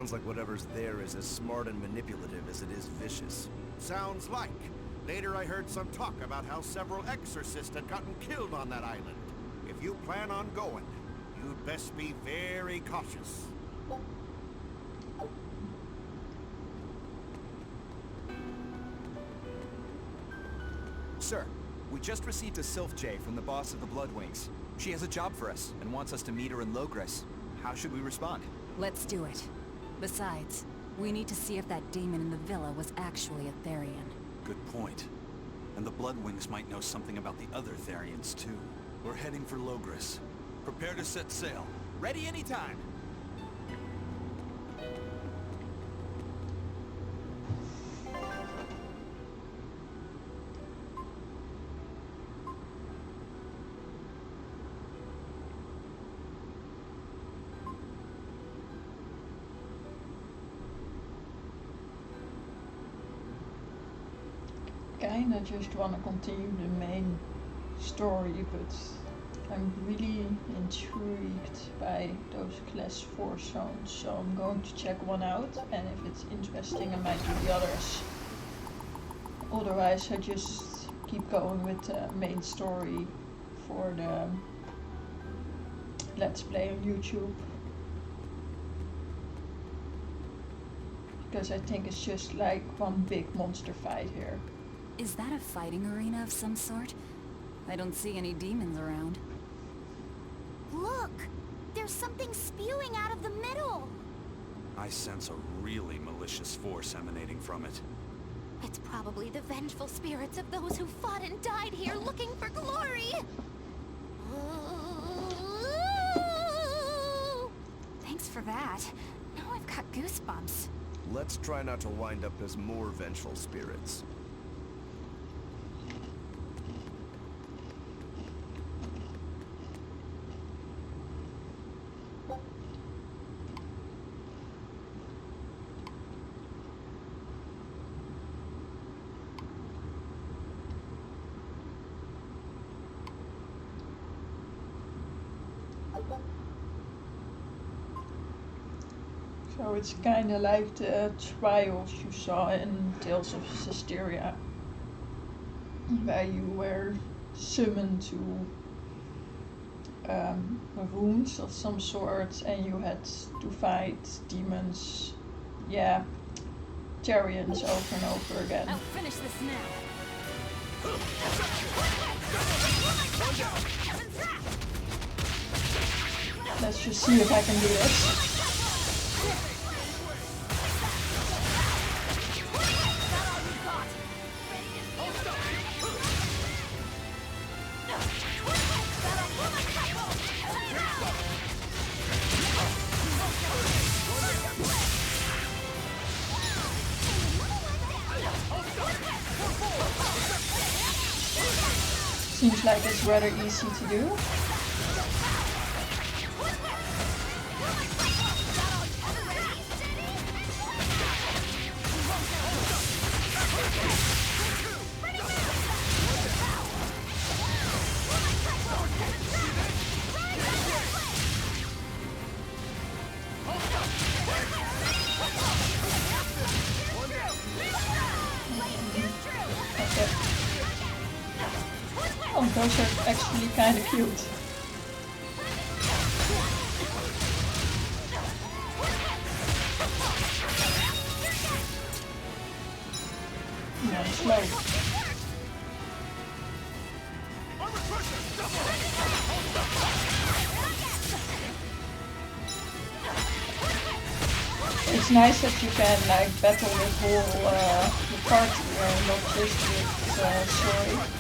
Sounds like whatever's there is as smart and manipulative as it is vicious. Sounds like. Later I heard some talk about how several exorcists had gotten killed on that island. If you plan on going, you'd best be very cautious. Sir, we just received a Sylph J from the boss of the Bloodwings. She has a job for us and wants us to meet her in Logres. How should we respond? Let's do it. Besides, we need to see if that demon in the villa was actually a Therian. Good point. And the Bloodwings might know something about the other Therians too. We're heading for Logres. Prepare to set sail. Ready anytime! Kinda just wanna continue the main story, but I'm really intrigued by those class 4 zones, so I'm going to check one out, and if it's interesting I might do the others. Otherwise I just keep going with the main story for the Let's Play on YouTube. Because I think it's just like one big monster fight here. Is that a fighting arena of some sort? I don't see any demons around. Look! There's something spewing out of the middle! I sense a really malicious force emanating from it. It's probably the vengeful spirits of those who fought and died here looking for glory! Thanks for that. Now I've got goosebumps. Let's try not to wind up as more vengeful spirits. So it's kinda like the trials you saw in Tales of Systeria, where you were summoned to rooms of some sort and you had to fight demons, yeah, Therians over and over again. I'll finish this now. Let's just see if I can do this. Seems like it's rather easy to do. Oh, those are actually kind of cute. Yeah, slow. It's nice that you can like battle with whole the party, not just with story.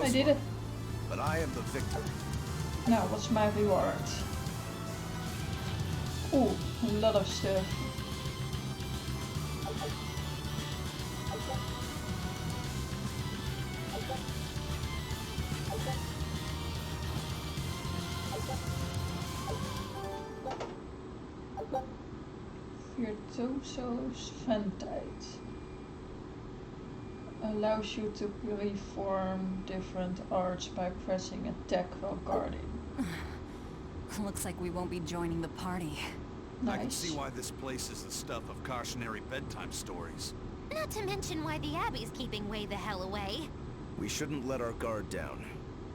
this did one. it. But I am the victor. Now, what's my reward? Ooh, a lot of stuff. Virtuoso's Ventite. Allows you to perform different arts by pressing attack while guarding. Looks like we won't be joining the party. I can Nice. see why this place is the stuff of cautionary bedtime stories. Not to mention why the Abbey's keeping way the hell away. We shouldn't let our guard down.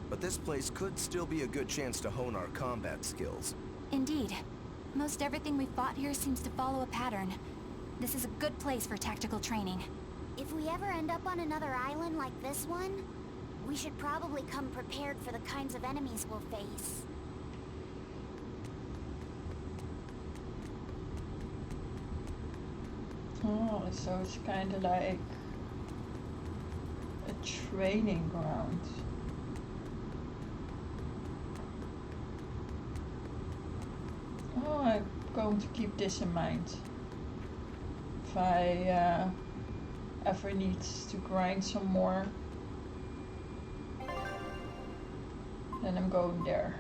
But this place could still be a good chance to hone our combat skills. Indeed. Most everything we fought here seems to follow a pattern. This is a good place for tactical training. If we ever end up on another island like this one, we should probably come prepared for the kinds of enemies we'll face. Oh, so it's kind of like a training ground. Oh, I'm going to keep this in mind. If I ever need to grind some more, then I'm going there.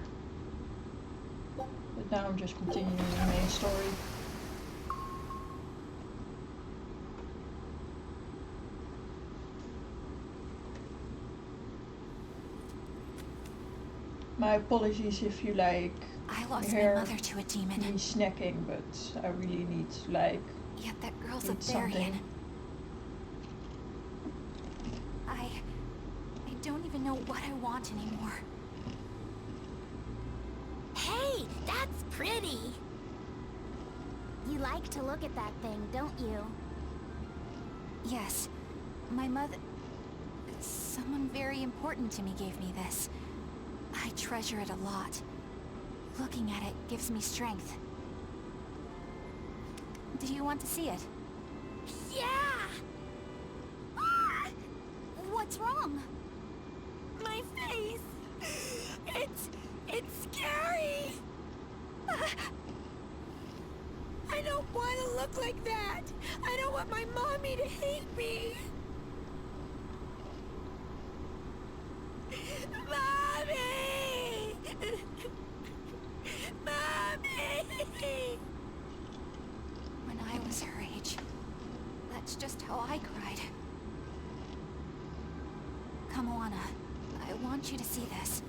But now I'm just continuing the main story. My apologies if you like I lost hear my mother to a demon. me snacking, but I really need to like Yet that girl's a eat something. Therian. I don't even know what I want anymore. Hey, that's pretty! You like to look at that thing, don't you? Yes, my mother... Someone very important to me gave me this. I treasure it a lot. Looking at it gives me strength. Do you want to see it? Yeah! Ah! What's wrong? My face! It's scary! I don't want to look like that! I don't want my mommy to hate me! Mommy! Mommy! When I was her age, that's just how I cried. Come, Moana. I want you to see this.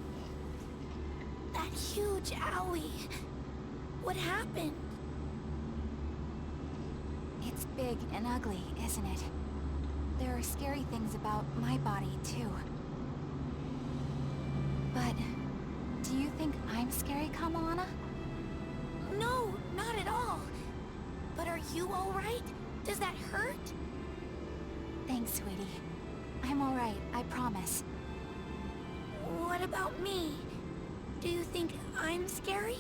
That huge owie! What happened? It's big and ugly, isn't it? There are scary things about my body, too. But do you think I'm scary, Kamoana? No, not at all. But are you alright? Does that hurt? Thanks, sweetie. I'm alright, I promise. What about me? Do you think I'm scary?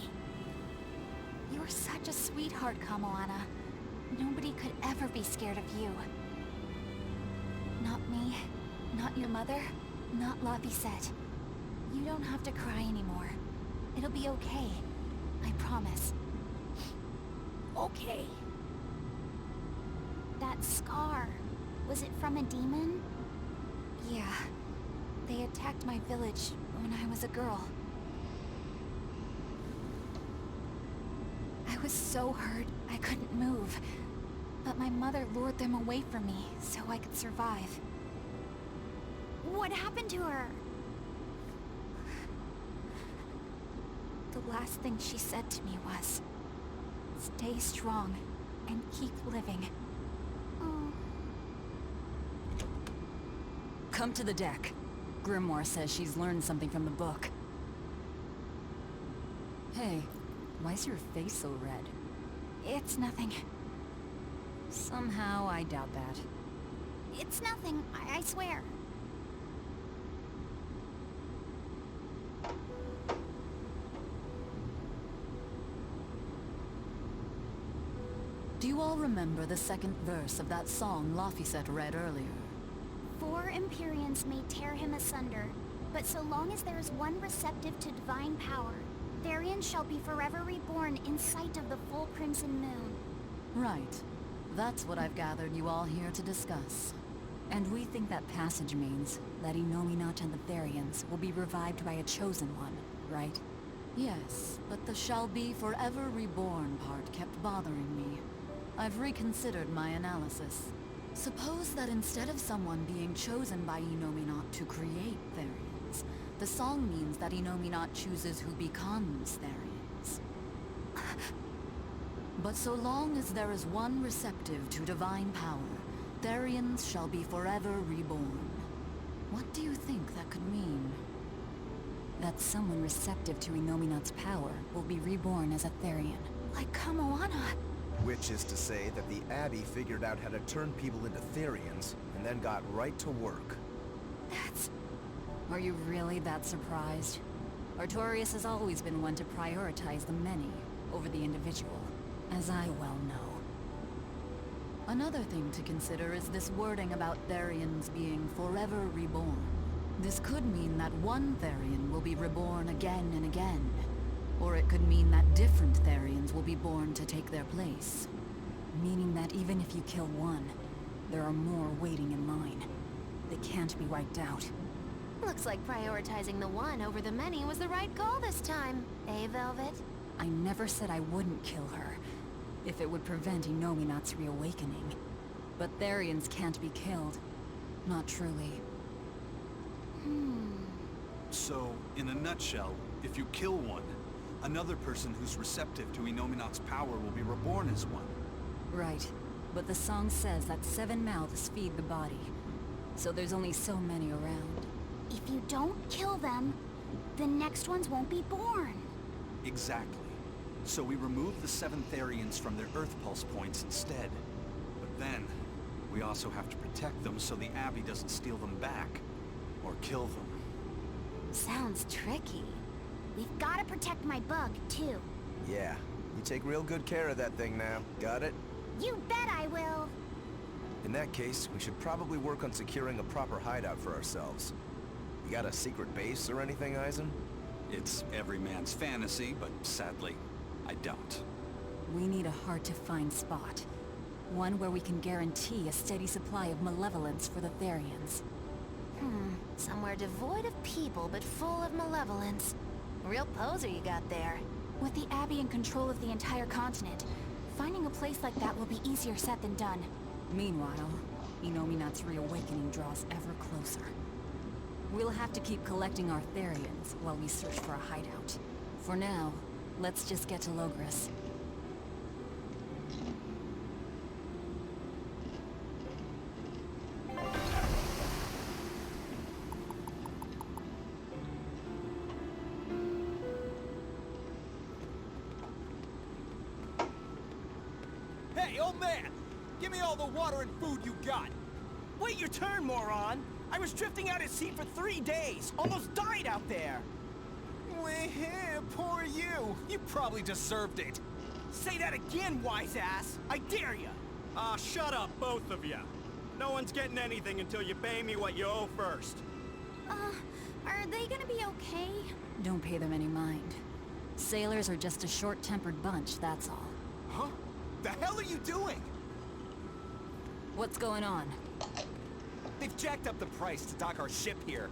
You're such a sweetheart, Kamoana. Nobody could ever be scared of you. Not me, not your mother, not Lavisette. You don't have to cry anymore. It'll be okay. I promise. Okay. That scar, was it from a demon? Yeah. They attacked my village when I was a girl. I was so hurt, I couldn't move. But my mother lured them away from me so I could survive. What happened to her? The last thing she said to me was, "Stay strong and keep living." Oh. Come to the deck. Grimoire says she's learned something from the book. Hey, why's your face so red? It's nothing. Somehow I doubt that. It's nothing, I swear. Do you all remember the second verse of that song Laphicet read earlier? 4 Empyreans may tear him asunder, But so long as there is one receptive to divine power, Therians shall be forever reborn in sight of the full crimson moon. Right. That's what I've gathered you all here to discuss. And we think that passage means that Innominat and the Therians will be revived by a chosen one, right? Yes, but the shall be forever reborn part kept bothering me. I've reconsidered my analysis. Suppose that instead of someone being chosen by Innominat to create Therians, the song means that Innominat chooses who becomes Therians. But so long as there is one receptive to divine power, Therians shall be forever reborn. What do you think that could mean? That someone receptive to Innominat's power will be reborn as a Therian. Like Kamoana. Which is to say that the Abbey figured out how to turn people into Therians, and then got right to work. That's... Are you really that surprised? Artorias has always been one to prioritize the many over the individual, as I well know. Another thing to consider is this wording about Therians being forever reborn. This could mean that one Therian will be reborn again and again. Or it could mean that different Therians will be born to take their place. Meaning that even if you kill one, there are more waiting in line. They can't be wiped out. Looks like prioritizing the one over the many was the right call this time, eh, Velvet? I never said I wouldn't kill her, if it would prevent Innominat's reawakening. But Therians can't be killed. Not truly. So, in a nutshell, if you kill one, another person who's receptive to Innominat's power will be reborn as one. Right. But the song says that 7 mouths feed the body. So there's only so many around. If you don't kill them, the next ones won't be born. Exactly. So we remove the 7 Therians from their Earth Pulse points instead. But then, we also have to protect them so the Abbey doesn't steal them back. Or kill them. Sounds tricky. We've got to protect my bug, too. Yeah, you take real good care of that thing now. Got it? You bet I will. In that case, we should probably work on securing a proper hideout for ourselves. You got a secret base or anything, Eisen? It's every man's fantasy, but sadly, I don't. We need a hard-to-find spot. One where we can guarantee a steady supply of malevolence for the Therians. Somewhere devoid of people but full of malevolence. Real poser you got there. With the Abbey in control of the entire continent, finding a place like that will be easier said than done. Meanwhile, Innominat's reawakening draws ever closer. We'll have to keep collecting our Therians while we search for a hideout. For now, let's just get to Logris. Hey, old man! Give me all the water and food you got! Wait your turn, moron! I was drifting out at sea for 3 days! Almost died out there! Poor you! You probably deserved it! Say that again, wise ass! I dare ya! Shut up, both of you! No one's getting anything until you pay me what you owe first. Are they gonna be okay? Don't pay them any mind. Sailors are just a short-tempered bunch, that's all. Huh? The hell are you doing? What's going on? They've jacked up the price to dock our ship here.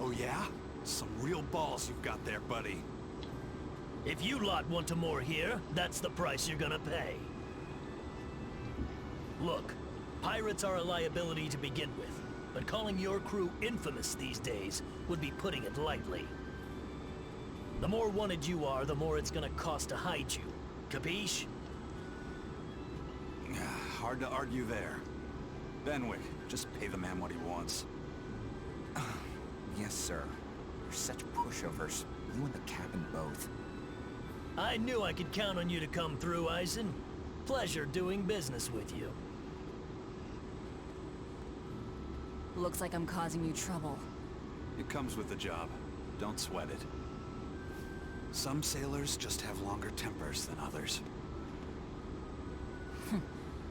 Oh yeah? Some real balls you've got there, buddy. If you lot want to moor here, that's the price you're gonna pay. Look, pirates are a liability to begin with, but calling your crew infamous these days would be putting it lightly. The more wanted you are, the more it's gonna cost to hide you. Capiche? Hard to argue there. Benwick, just pay the man what he wants. Yes, sir. You're such pushovers. You and the captain both. I knew I could count on you to come through, Eisen. Pleasure doing business with you. Looks like I'm causing you trouble. It comes with the job. Don't sweat it. Some sailors just have longer tempers than others.